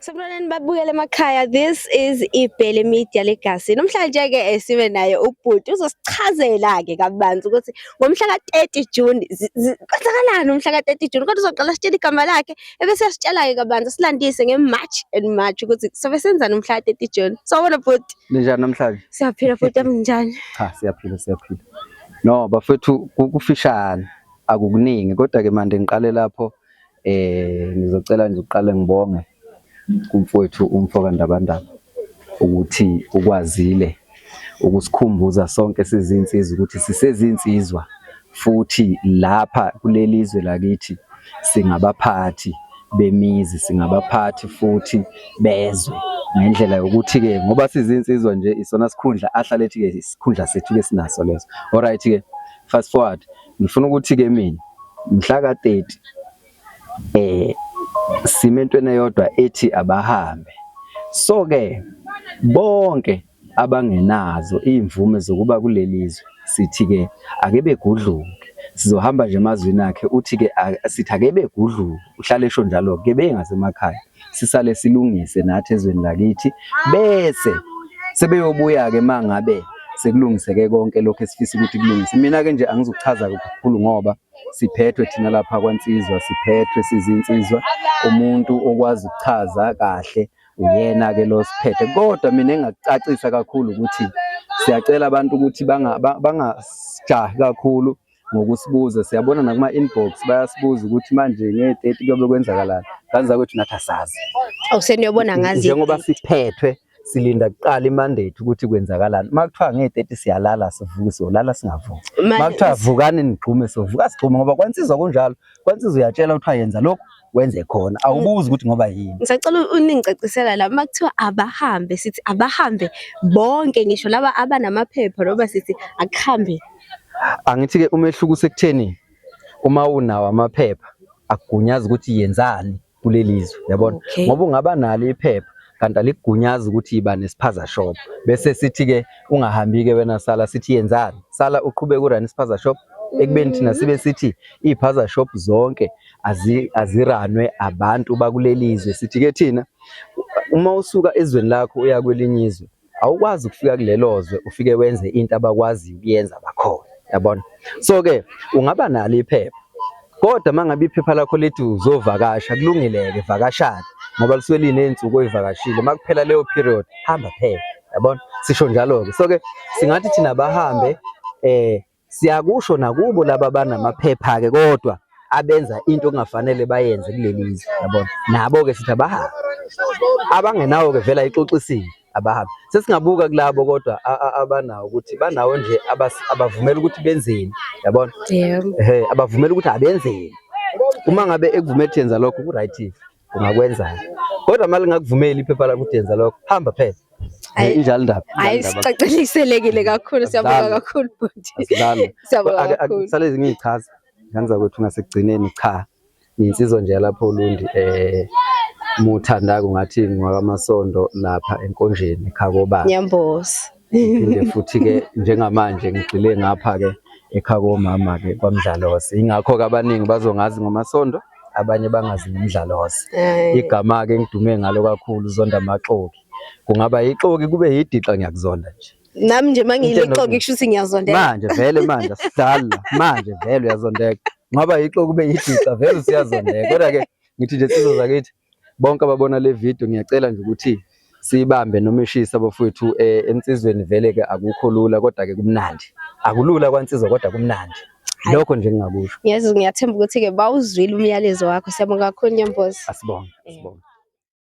Sanibonani babukele emakhaya. This is iBhele Media Legacy. Namhlanje ke sibe naye ubhuti uzosichazela ke kabanzi ukuthi ngomhla ka-30 June kwenzakalani umhla ka-30 June. Kodwa uzoqala sitshela igama lakhe ebese sitshela ke kabanzi silandise ngeMarch and March ukuthi sobe senzani umhla ka-30 June. Sawubona bhuti. Ninjani namhlanje? Siyaphila bhuti njani? Cha siyaphila. No bafethu kufishane akukuningi kodwa ke manje ngiqale lapho ngizocela nje uqale ngibonge kumfowethu umfoka Ndabandaba ukuthi ukwazile ukusikhumbuza sonke sizinsizwa ukuthi sisezinsizwa futhi lapha kulelizwe lakithi singabaphathi bemizi, singabaphathi futhi bezwe ngendlela yokuthi ke ngoba sizinsizwa nje isona sikhundla ahlalethi ke isikhundla sethu ke sinaso leso. Alright ke fast forward ngifuna ukuthi ke mina mhla ka-30 simentweni eyodwa ethi abahambe. So ke bonke abangenazo imvume zokuba kulelizwe sithi ke ake begudluke, sizohamba nje emazweni akhe uthi ke sithi ake begudluke, uhlale esho njalo ke bengasemakhaya sisale silungise nathi ezweni lakithi bese sebeyobuya ke mangabe sekulungiseke konke lokho esifisa ukuthi kulungise. Mina ke nje angizochaza kakhulu ngoba siphethwe thina lapha kwaNsizwa, siphethwe sizinsizwa, umuntu okwazi ukuchaza kahle uyena ke lo siphethe. Kodwa mina engacacisa kakhulu ukuthi siyacela abantu ukuthi bangajahi kakhulu ngokusibuza. Siyabona nakuma inbox bayasibuza ukuthi manje nge-30 kuyobe kwenzakalani. Kanza kwethu nathi asazi. Awuseniyobona ngazi njengoba siphethwe silinda kuqala imandate ukuthi kwenzakalani. Makuthiwa nge-30 siyalala sivuke, siyolala singavuki. Makuthiwa vukani nigqume sovuka sigqume ngoba kwaNsizwa kunjalo. KwaNsizwa uyatshela ukuthi ayenza lokho wenze khona, awubuzi ukuthi ngoba yini. Ngisacela uningicacisela la makuthiwa abahambe sithi abahambe bonke ngisho laba abanamaphepha ngoba sithi akuhambe. Angithi ke umehluko sekutheni uma unawo amaphepha akugunyaza ukuthi yenzani kulelizwe, yabona? Ngoba ungaba nalo iphepha kanti alikugunyaza ukuthi iba nesiphaza shop bese sithi ke ungahambi ke wena sala sithi yenzani, sala uqhubeka urun isiphaza shop ekubeni thina sibe sithi iphaza shop zonke aziranwe abantu bakulelizwe. Sithi ke thina uma usuka ezweni lakho uya kwelinye izwe awukwazi ukufika kulelozwe ufike wenze into abakwazi ukuyenza bakhona, yabona? So ke ungaba nalo iphepha kodwa mangabe iphepha lakho lethi uzovakasha kulungileke vakashana ngoba lisuke linensuku oyivakashile makuphela leyo period hamba phela, yabona? Sisho njalo ke. So ke singathi thina bahambe siyakusho nakubo laba banamaphepha ke kodwa abenza into okungafanele bayenze kulelizwe, yabona? Nabo ke sithi abahambe. Abangenawo ke vela ixoxisile abahambe. Sesingabuka kulabo kodwa abanawo ukuthi banawo nje abavumela ukuthi benzeni, yabona? Abavumela ukuthi abenzeni. Uma ngabe ekuvumela yenza lokho ku right ungakwenza. Kodwa mali ngakuvumela iphepha lakho ukuthi yenza lokho hamba phela. Injalo indaba. Hayi sicaceliselekile kakhulu, siyabonga kakhulu bhuti. Siyabonga kakhulu. Sale ngichaza nganza kwethu ngasekugcineni cha. Insizwa nje lapho uLundi muthanda kungathi ngwakamasondo lapha enkonjeni eKhakoba. Nyambozi. Phinde futhi ke njengamanje ngigcile ngapha ke ekhako mama ke kwaMdlalosi. Ingakho ke abaningi bazongazi ngomasondo, abanye bangazi ngomdlalosi. Igama ke ngidume ngalo kakhulu Zonda Maxoki. Kungaba ixoki kube yidiqa ngiyakuzonda nje. Nami nje mangilixoki kusho ukuthi ngiyazondela. Manje vele manje sidala manje vele uyazondeka. Ngoba ixoki kube yidiqa vele siyazondeka. Kodwa ke ngithi nje sizwe zakithi bonke ababona le video ngiyacela nje ukuthi siyibambe noma eshisa abafowethu ensizweni vele ke akukho lula kodwa ke kumnandi. Akulula kwaNsizwa kodwa kumnandi. Lokho nje ngingakusho. Ngiyathemba ukuthi ke bawuzwile umyalezo wakho. Siyabonga kakhulu Nyambozi. Asibonge.